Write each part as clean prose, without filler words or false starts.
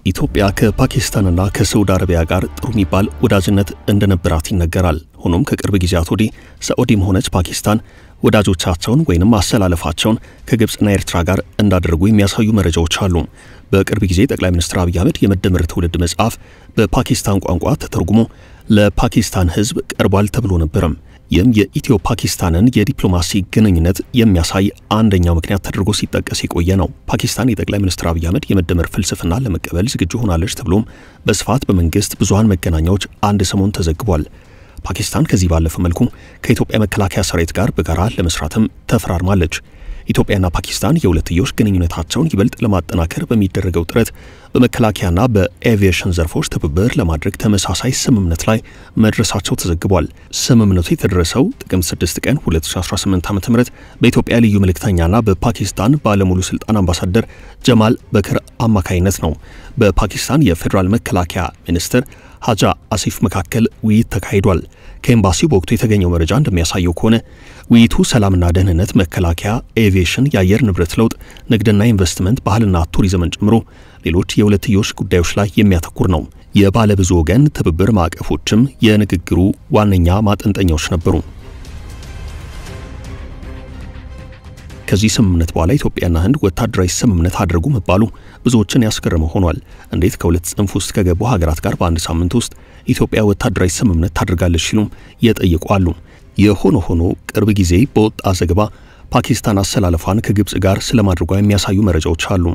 ኢትዮጵያ ከፓኪስታንና ከሳዑዲ አረቢያ ጋር ጥሩ የሚባል ወዳጅነት እንደነበራት ይነገራል። ሆኖም ከቅርብ ጊዜያት ወዲህ ሳዑዲም ሆነች ፓኪስታን ወዳጆቻቸውን ወይንም አሰላለፋቸውን ከግብጽና ኤርትራ ጋር እንዳደረጉ የሚያሳዩ መረጃዎች አሉ። በቅርብ ጊዜ ጠቅላይ ሚኒስትር አብይ አህመድ የመደመር ትውልድ መጽሐፍ በፓኪስታን ቋንቋ ተተርጉሞ ለፓኪስታን ሕዝብ ቀርቧል ተብሎ ነበርም። ይህም የኢትዮ ፓኪስታንን የዲፕሎማሲ ግንኙነት የሚያሳይ አንደኛው ምክንያት ተደርጎ ሲጠቀስ የቆየ ነው። ፓኪስታን የጠቅላይ ሚኒስትር አብይ አህመድ የመደመር ፍልስፍና ለመቀበል ዝግጁ ሆናለች ተብሎም በስፋት በመንግስት ብዙሃን መገናኛዎች አንድ ሰሞን ተዘግቧል። ፓኪስታን ከዚህ ባለፈ መልኩ ከኢትዮጵያ መከላከያ ሰራዊት ጋር በጋራ ለመስራትም ተፈራርማለች። ኢትዮጵያና ፓኪስታን የሁለትዮሽ ግንኙነታቸውን ይበልጥ ለማጠናከር በሚደረገው ጥረት በመከላከያና በኤቪዬሽን ዘርፎች ትብብር ለማድረግ ተመሳሳይ ስምምነት ላይ መድረሳቸው ተዘግቧል። ስምምነቱ የተደረሰው ጥቅምት 6 ቀን 2018 ዓ.ም በኢትዮጵያ ልዩ መልእክተኛና በፓኪስታን ባለሙሉ ስልጣን አምባሳደር ጀማል በክር አማካይነት ነው። በፓኪስታን የፌዴራል መከላከያ ሚኒስትር ሀጃ አሲፍ መካከል ውይይት ተካሂዷል። ከኤምባሲው በወቅቱ የተገኘው መረጃ እንደሚያሳየው ከሆነ ውይይቱ ሰላምና ደህንነት፣ መከላከያ፣ ኤቪዬሽን፣ የአየር ንብረት ለውጥ፣ ንግድና ኢንቨስትመንት፣ ባህልና ቱሪዝምን ጨምሮ ሌሎች የሁለትዮሽ ጉዳዮች ላይ የሚያተኩር ነው። የባለ ብዙ ወገን ትብብር ማዕቀፎችም የንግግሩ ዋነኛ ማጠንጠኛዎች ነበሩ። ከዚህ ስምምነት በኋላ ኢትዮጵያና ህንድ ወታደራዊ ስምምነት አድርጉ መባሉ ብዙዎችን ያስገረመ ሆኗል። እንዴት ከሁለት ጽንፍ ውስጥ ከገቡ ሀገራት ጋር በአንድ ሳምንት ውስጥ ኢትዮጵያ ወታደራዊ ስምምነት ታደርጋለች ሲሉም የጠየቁ አሉ። የሆነ ሆኖ ቅርብ ጊዜ በወጣ ዘገባ ፓኪስታን አሰላለፏን ከግብጽ ጋር ስለማድረጓ የሚያሳዩ መረጃዎች አሉ።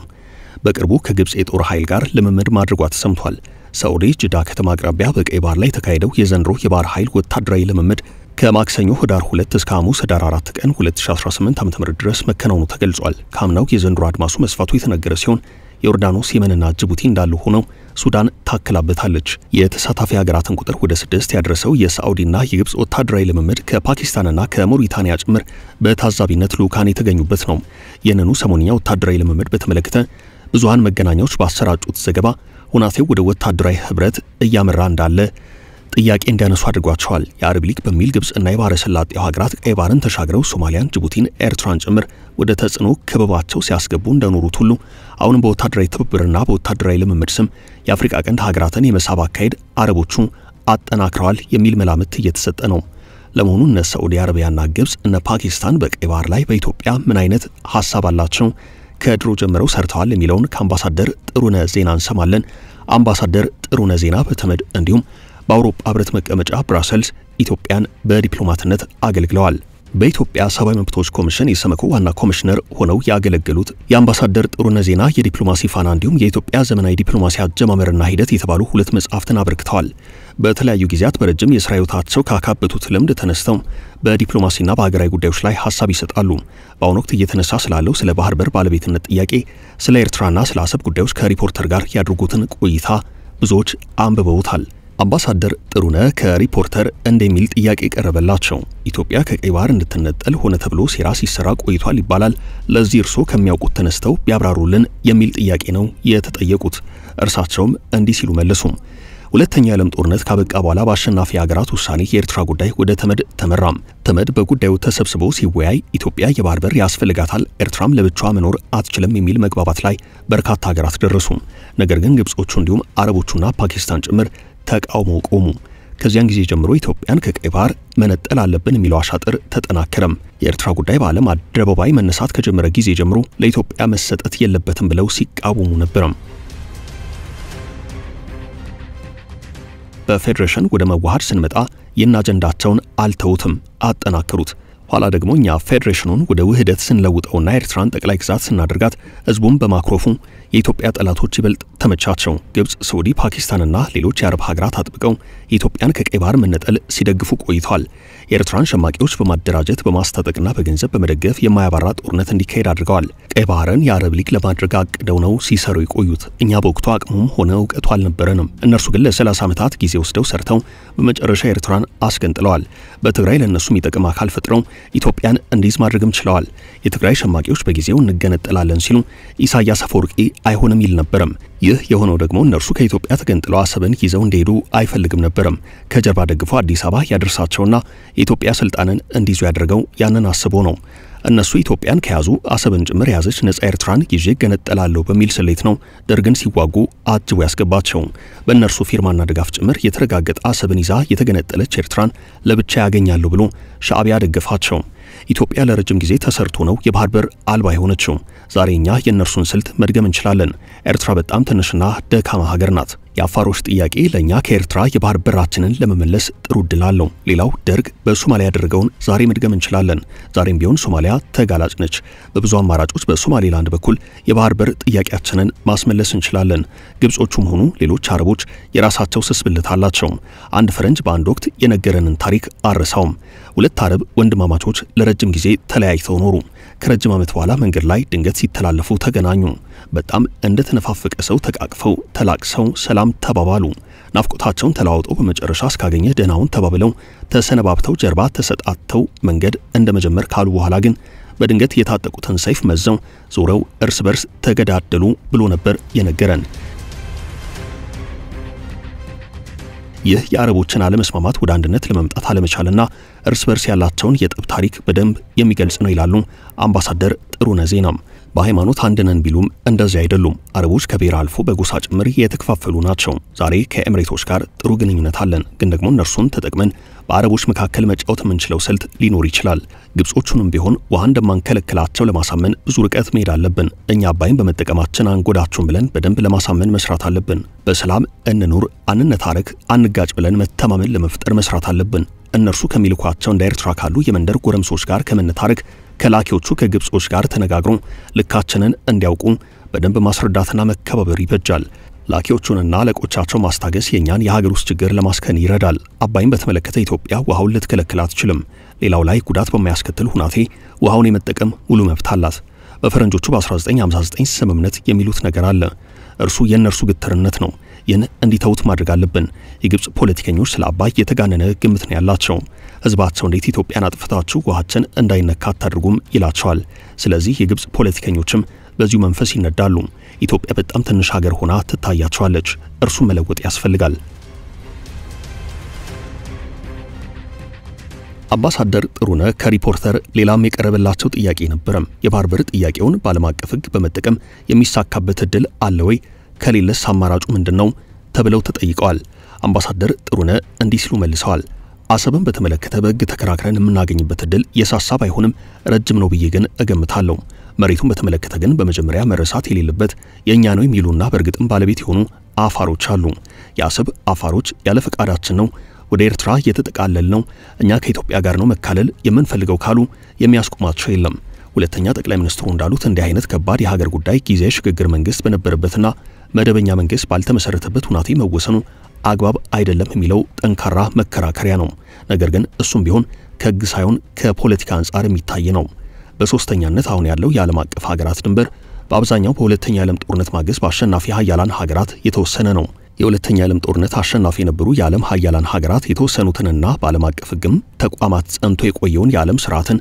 በቅርቡ ከግብጽ የጦር ኃይል ጋር ልምምድ ማድረጓ ተሰምቷል። ሳዑዲ ጅዳ ከተማ አቅራቢያ በቀይ ባህር ላይ ተካሄደው የዘንድሮ የባህር ኃይል ወታደራዊ ልምምድ ከማክሰኞ ህዳር 2 እስከ ሐሙስ ህዳር 4 ቀን 2018 ዓ.ም ድረስ መከናወኑ ተገልጿል። ካምናው የዘንድሮ አድማሱ መስፋቱ የተነገረ ሲሆን ዮርዳኖስ፣ የመንና ጅቡቲ እንዳሉ ሆነው ሱዳን ታክላበታለች። የተሳታፊ ሀገራትን ቁጥር ወደ 6 ያደረሰው የሳዑዲና የግብጽ ወታደራዊ ልምምድ ከፓኪስታንና ከሞሪታኒያ ጭምር በታዛቢነት ልኡካን የተገኙበት ነው። የነኑ ሰሞንኛ ወታደራዊ ልምምድ በተመለከተ ብዙሃን መገናኛዎች ባሰራጩት ዘገባ ሁናቴው ወደ ወታደራዊ ህብረት እያመራ እንዳለ ጥያቄ እንዲያነሱ አድርጓቸዋል። የአረብ ሊግ በሚል ግብጽና የባህረ ሰላጤው ሀገራት ቀይ ባህርን ተሻግረው ሶማሊያን፣ ጅቡቲን፣ ኤርትራን ጭምር ወደ ተጽዕኖ ክበባቸው ሲያስገቡ እንደኖሩት ሁሉ አሁንም በወታደራዊ ትብብርና በወታደራዊ ልምምድ ስም የአፍሪካ ቀንድ ሀገራትን የመሳብ አካሄድ አረቦቹ አጠናክረዋል የሚል መላምት እየተሰጠ ነው። ለመሆኑ እነ ሳዑዲ አረቢያና ግብጽ እነ ፓኪስታን በቀይ ባህር ላይ በኢትዮጵያ ምን አይነት ሐሳብ አላቸው? ከድሮ ጀምረው ሰርተዋል የሚለውን ከአምባሳደር ጥሩነህ ዜና እንሰማለን። አምባሳደር ጥሩነህ ዜና በተመድ እንዲሁም በአውሮፓ ህብረት መቀመጫ ብራሰልስ ኢትዮጵያን በዲፕሎማትነት አገልግለዋል። በኢትዮጵያ ሰብአዊ መብቶች ኮሚሽን የሰመኮ ዋና ኮሚሽነር ሆነው ያገለገሉት የአምባሳደር ጥሩነህ ዜና የዲፕሎማሲ ፋና እንዲሁም የኢትዮጵያ ዘመናዊ ዲፕሎማሲ አጀማመርና ሂደት የተባሉ 2 መጽሐፍትን አበርክተዋል። በተለያዩ ጊዜያት በረጅም የሥራ ህይወታቸው ካካበቱት ልምድ ተነስተው በዲፕሎማሲና በሀገራዊ ጉዳዮች ላይ ሐሳብ ይሰጣሉ። በአሁኑ ወቅት እየተነሳ ስላለው ስለ ባህር በር ባለቤትነት ጥያቄ፣ ስለ ኤርትራና ስለ አሰብ ጉዳዮች ከሪፖርተር ጋር ያድርጉትን ቆይታ ብዙዎች አንብበውታል። አምባሳደር ጥሩነህ ከሪፖርተር እንደሚል ጥያቄ ቀረበላቸው። ኢትዮጵያ ከቀይ ባህር እንድትነጠል ሆነ ተብሎ ሴራ ሲሰራ ቆይቷል ይባላል። ለዚህ እርሶ ከሚያውቁት ተነስተው ቢያብራሩልን የሚል ጥያቄ ነው የተጠየቁት። እርሳቸውም እንዲህ ሲሉ መለሱ። ሁለተኛው የዓለም ጦርነት ካበቃ በኋላ በአሸናፊ ሀገራት ውሳኔ የኤርትራ ጉዳይ ወደ ተመድ ተመራም። ተመድ በጉዳዩ ተሰብስቦ ሲወያይ ኢትዮጵያ የባህር በር ያስፈልጋታል፣ ኤርትራም ለብቻዋ መኖር አትችልም የሚል መግባባት ላይ በርካታ ሀገራት ደረሱ። ነገር ግን ግብጾቹ እንዲሁም አረቦቹና ፓኪስታን ጭምር ተቃውሞ ቆሙ። ከዚያን ጊዜ ጀምሮ ኢትዮጵያን ከቀይ ባህር መነጠል አለብን የሚለው አሻጥር ተጠናከረም። የኤርትራ ጉዳይ በዓለም አደባባይ መነሳት ከጀመረ ጊዜ ጀምሮ ለኢትዮጵያ መሰጠት የለበትም ብለው ሲቃወሙ ነበርም። በፌዴሬሽን ወደ መዋሃድ ስንመጣ ይህን አጀንዳቸውን አልተውትም፣ አጠናከሩት። ኋላ ደግሞ እኛ ፌዴሬሽኑን ወደ ውህደት ስንለውጠውና ኤርትራን ጠቅላይ ግዛት ስናደርጋት ህዝቡን በማክሮፉ የኢትዮጵያ ጠላቶች ይበልጥ ተመቻቸው። ግብጽ፣ ሳዑዲ፣ ፓኪስታንና ሌሎች የአረብ ሀገራት አጥብቀው የኢትዮጵያን ከቀይ ባህር መነጠል ሲደግፉ ቆይተዋል። የኤርትራን ሸማቂዎች በማደራጀት በማስታጠቅና በገንዘብ በመደገፍ የማያባራ ጦርነት እንዲካሄድ አድርገዋል። ቀይ ባህርን የአረብ ሊግ ለማድረግ አቅደው ነው ሲሰሩ የቆዩት። እኛ በወቅቱ አቅሙም ሆነ እውቀቱ አልነበረንም። እነርሱ ግን ለ30 ዓመታት ጊዜ ወስደው ሰርተው በመጨረሻ ኤርትራን አስገንጥለዋል። በትግራይ ለነሱ የሚጠቅም አካል ፈጥረው ኢትዮጵያን እንዲዝ ማድረግም ችለዋል። የትግራይ ሸማቂዎች በጊዜው እንገነጠላለን ሲሉ ኢሳያስ አፈወርቂ አይሆንም ይል ነበርም። ይህ የሆነው ደግሞ እነርሱ ከኢትዮጵያ ተገንጥለው አሰብን ይዘው እንዲሄዱ አይፈልግም ነበርም። ከጀርባ ደግፎ አዲስ አበባ ያደርሳቸውና የኢትዮጵያ ስልጣንን እንዲይዙ ያደረገው ያንን አስቦ ነው። እነሱ ኢትዮጵያን ከያዙ አሰብን ጭምር ያዘች ነጻ ኤርትራን ይዤ ገነጠላለሁ በሚል ስሌት ነው ደርግን ሲዋጉ አጅቦ ያስገባቸው። በእነርሱ ፊርማና ድጋፍ ጭምር የተረጋገጠ አሰብን ይዛ የተገነጠለች ኤርትራን ለብቻ ያገኛሉ ብሎ ሻዕቢያ ደገፋቸው። ኢትዮጵያ ለረጅም ጊዜ ተሰርቶ ነው የባህር በር አልባ የሆነችው። ዛሬኛ የእነርሱን ስልት መድገም እንችላለን። ኤርትራ በጣም ትንሽና ደካማ ሀገር ናት። የአፋሮች ጥያቄ ለኛ ከኤርትራ የባህር በራችንን ለመመለስ ጥሩ እድል አለው። ሌላው ደርግ በሶማሊያ ያደረገውን ዛሬ መድገም እንችላለን። ዛሬም ቢሆን ሶማሊያ ተጋላጭ ነች። በብዙ አማራጮች በሶማሌላንድ በኩል የባህር በር ጥያቄያችንን ማስመለስ እንችላለን። ግብጾቹም ሆኑ ሌሎች አረቦች የራሳቸው ስስብልት አላቸው። አንድ ፈረንጅ በአንድ ወቅት የነገረንን ታሪክ አረሳውም። ሁለት አረብ ወንድማማቾች ለረጅም ጊዜ ተለያይተው ኖሩ። ከረጅም ዓመት በኋላ መንገድ ላይ ድንገት ሲተላለፉ ተገናኙ። በጣም እንደ ተነፋፈቀ ሰው ተቃቅፈው ተላቅሰው ሰላም ተባባሉ። ናፍቆታቸውን ተለዋውጠው በመጨረሻ እስካገኘ ደህናውን ተባብለው ተሰነባብተው ጀርባ ተሰጣተው መንገድ እንደመጀመር ካሉ በኋላ ግን በድንገት የታጠቁትን ሰይፍ መዘው ዞረው እርስ በርስ ተገዳደሉ ብሎ ነበር የነገረን። ይህ የአረቦችን አለመስማማት ወደ አንድነት ለመምጣት አለመቻልና እርስ በርስ ያላቸውን የጠብ ታሪክ በደንብ የሚገልጽ ነው ይላሉ አምባሳደር ጥሩነህ ዜናም። በሃይማኖት አንድ ነን ቢሉም እንደዚህ አይደሉም። አረቦች ከብሔር አልፎ በጎሳ ጭምር የተከፋፈሉ ናቸው። ዛሬ ከኤምሬቶች ጋር ጥሩ ግንኙነት አለን፣ ግን ደግሞ እነርሱን ተጠቅመን በአረቦች መካከል መጫወት የምንችለው ስልት ሊኖር ይችላል። ግብጾቹንም ቢሆን ውሃ እንደማንከለክላቸው ለማሳመን ብዙ ርቀት መሄድ አለብን። እኛ አባይን በመጠቀማችን አንጎዳችሁም ብለን በደንብ ለማሳመን መስራት አለብን። በሰላም እንኑር፣ አንነታረክ፣ አንጋጭ ብለን መተማመን ለመፍጠር መስራት አለብን። እነርሱ ከሚልኳቸው እንደ ኤርትራ ካሉ የመንደር ጎረምሶች ጋር ከመነታረክ ከላኪዎቹ ከግብጾች ጋር ተነጋግሮ ልካችንን እንዲያውቁ በደንብ ማስረዳትና መከባበር ይበጃል። ላኪዎቹንና አለቆቻቸው ማስታገስ የኛን የሀገር ውስጥ ችግር ለማስከን ይረዳል። አባይን በተመለከተ ኢትዮጵያ ውሃውን ልትከለክል አትችልም። ሌላው ላይ ጉዳት በማያስከትል ሁናቴ ውሃውን የመጠቀም ሙሉ መብት አላት። በፈረንጆቹ በ1959 ስምምነት የሚሉት ነገር አለ። እርሱ የእነርሱ ግትርነት ነው። ይህን እንዲተውት ማድረግ አለብን። የግብጽ ፖለቲከኞች ስለ አባይ የተጋነነ ግምት ነው ያላቸው። ህዝባቸው እንዴት ኢትዮጵያን አጥፍታችሁ ውሃችን እንዳይነካ አታድርጉም ይላቸዋል። ስለዚህ የግብጽ ፖለቲከኞችም በዚሁ መንፈስ ይነዳሉ። ኢትዮጵያ በጣም ትንሽ ሀገር ሆና ትታያቸዋለች። እርሱን መለወጥ ያስፈልጋል። አምባሳደር ጥሩነህ ከሪፖርተር ሌላም የቀረበላቸው ጥያቄ ነበረም። የባህር በር ጥያቄውን በዓለም አቀፍ ህግ በመጠቀም የሚሳካበት እድል አለ ወይ? ከሌለስ አማራጩ ምንድነው? ተብለው ተጠይቀዋል። አምባሳደር ጥሩነህ እንዲህ ሲሉ መልሰዋል። አሰብን በተመለከተ በህግ ተከራክረን የምናገኝበት እድል የሳሳብ አይሆንም፣ ረጅም ነው ብዬ ግን እገምታለሁ። መሬቱን በተመለከተ ግን በመጀመሪያ መረሳት የሌለበት የኛ ነው የሚሉና በእርግጥም ባለቤት የሆኑ አፋሮች አሉ። የአሰብ አፋሮች ያለ ፈቃዳችን ነው ወደ ኤርትራ የተጠቃለል ነው፣ እኛ ከኢትዮጵያ ጋር ነው መካለል የምንፈልገው ካሉ የሚያስቆማቸው የለም። ሁለተኛ ጠቅላይ ሚኒስትሩ እንዳሉት እንዲህ አይነት ከባድ የሀገር ጉዳይ ጊዜ ሽግግር መንግስት በነበረበትና መደበኛ መንግስት ባልተመሰረተበት ሁናቴ መወሰኑ አግባብ አይደለም የሚለው ጠንካራ መከራከሪያ ነው። ነገር ግን እሱም ቢሆን ከህግ ሳይሆን ከፖለቲካ አንጻር የሚታይ ነው። በሶስተኛነት አሁን ያለው የዓለም አቀፍ ሀገራት ድንበር በአብዛኛው በሁለተኛ የዓለም ጦርነት ማግስት በአሸናፊ ሀያላን ሀገራት የተወሰነ ነው። የሁለተኛ የዓለም ጦርነት አሸናፊ የነበሩ የዓለም ሀያላን ሀገራት የተወሰኑትንና በዓለም አቀፍ ህግም ተቋማት ጸንቶ የቆየውን የዓለም ስርዓትን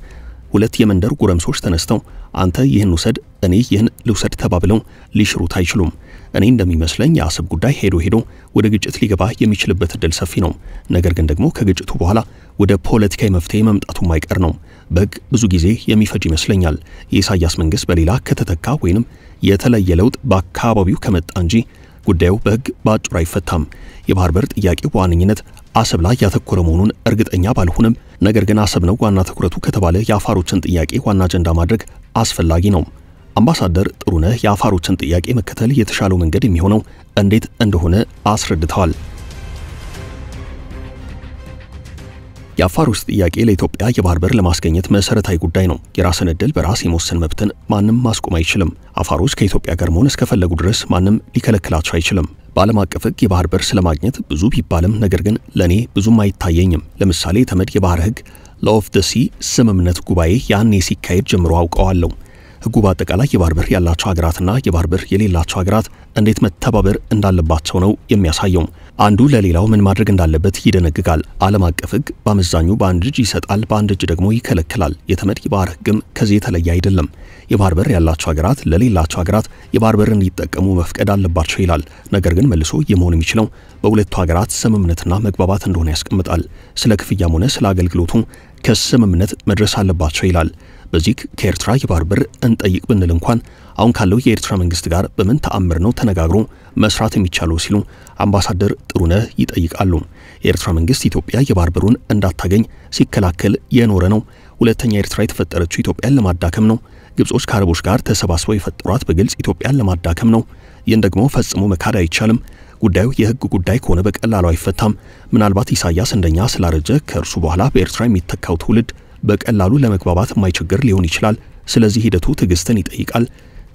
ሁለት የመንደር ጎረምሶች ተነስተው አንተ ይህን ውሰድ እኔ ይህን ልውሰድ ተባብለው ሊሽሩት አይችሉም። እኔ እንደሚመስለኝ የአሰብ ጉዳይ ሄዶ ወደ ግጭት ሊገባ የሚችልበት እድል ሰፊ ነው። ነገር ግን ደግሞ ከግጭቱ በኋላ ወደ ፖለቲካዊ መፍትሄ መምጣቱ ማይቀር ነው። በህግ ብዙ ጊዜ የሚፈጅ ይመስለኛል። የኢሳያስ መንግስት በሌላ ከተተካ ወይንም የተለየ ለውጥ በአካባቢው ከመጣ እንጂ ጉዳዩ በህግ ባጭሩ አይፈታም። የባህር በር ጥያቄው በዋነኝነት አሰብ ላይ ያተኮረ መሆኑን እርግጠኛ ባልሆንም፣ ነገር ግን አሰብ ነው ዋና ትኩረቱ ከተባለ የአፋሮችን ጥያቄ ዋና አጀንዳ ማድረግ አስፈላጊ ነው። አምባሳደር ጥሩነህ የአፋሮችን ጥያቄ መከተል የተሻለው መንገድ የሚሆነው እንዴት እንደሆነ አስረድተዋል። የአፋሮች ጥያቄ ለኢትዮጵያ የባህር በር ለማስገኘት መሰረታዊ ጉዳይ ነው። የራስን እድል በራስ የመወሰን መብትን ማንም ማስቆም አይችልም። አፋሮች ከኢትዮጵያ ጋር መሆን እስከፈለጉ ድረስ ማንም ሊከለክላቸው አይችልም። በዓለም አቀፍ ህግ የባህር በር ስለማግኘት ብዙ ቢባልም ነገር ግን ለኔ ብዙም አይታየኝም። ለምሳሌ የተመድ የባህር ህግ ላው ኦፍ ዘ ሲ ስምምነት ጉባኤ ያኔ ሲካሄድ ጀምሮ አውቀዋለሁ። ህጉ በአጠቃላይ የባህር በር ያላቸው ሀገራትና የባህር በር የሌላቸው ሀገራት እንዴት መተባበር እንዳለባቸው ነው የሚያሳየው። አንዱ ለሌላው ምን ማድረግ እንዳለበት ይደነግጋል። ዓለም አቀፍ ህግ በአመዛኙ በአንድ እጅ ይሰጣል፣ በአንድ እጅ ደግሞ ይከለክላል። የተመድ የባህር ህግም ከዚህ የተለየ አይደለም። የባህር በር ያላቸው ሀገራት ለሌላቸው ሀገራት የባህር በር እንዲጠቀሙ መፍቀድ አለባቸው ይላል። ነገር ግን መልሶ የመሆን የሚችለው በሁለቱ ሀገራት ስምምነትና መግባባት እንደሆነ ያስቀምጣል። ስለ ክፍያም ሆነ ስለ አገልግሎቱ ከስምምነት መድረስ አለባቸው ይላል። በዚህ ከኤርትራ የባህር በር እንጠይቅ ብንል እንኳን አሁን ካለው የኤርትራ መንግስት ጋር በምን ተአምር ነው ተነጋግሮ መስራት የሚቻለው ሲሉ አምባሳደር ጥሩነህ ይጠይቃሉ። የኤርትራ መንግስት ኢትዮጵያ የባህር በሩን እንዳታገኝ ሲከላከል የኖረ ነው። ሁለተኛ ኤርትራ የተፈጠረችው ኢትዮጵያን ለማዳከም ነው። ግብጾች ከአረቦች ጋር ተሰባስበው የፈጠሯት በግልጽ ኢትዮጵያን ለማዳከም ነው። ይህን ደግሞ ፈጽሞ መካድ አይቻልም። ጉዳዩ የህግ ጉዳይ ከሆነ በቀላሉ አይፈታም። ምናልባት ኢሳያስ እንደኛ ስላረጀ ከእርሱ በኋላ በኤርትራ የሚተካው ትውልድ በቀላሉ ለመግባባት የማይቸገር ሊሆን ይችላል። ስለዚህ ሂደቱ ትዕግስትን ይጠይቃል።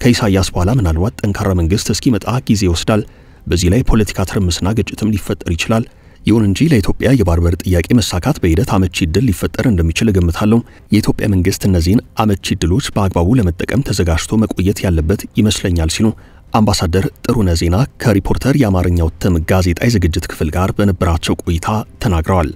ከኢሳያስ በኋላ ምናልባት ጠንካራ መንግስት እስኪመጣ ጊዜ ይወስዳል። በዚህ ላይ ፖለቲካ ትርምስና ግጭትም ሊፈጠር ይችላል። ይሁን እንጂ ለኢትዮጵያ የባህር በር ጥያቄ መሳካት በሂደት አመቺ ዕድል ሊፈጠር እንደሚችል እገምታለሁ። የኢትዮጵያ መንግስት እነዚህን አመቺ ዕድሎች በአግባቡ ለመጠቀም ተዘጋጅቶ መቆየት ያለበት ይመስለኛል ሲሉ አምባሳደር ጥሩነህ ዜና ከሪፖርተር የአማርኛው እትም ጋዜጣ ዝግጅት ክፍል ጋር በነበራቸው ቆይታ ተናግረዋል።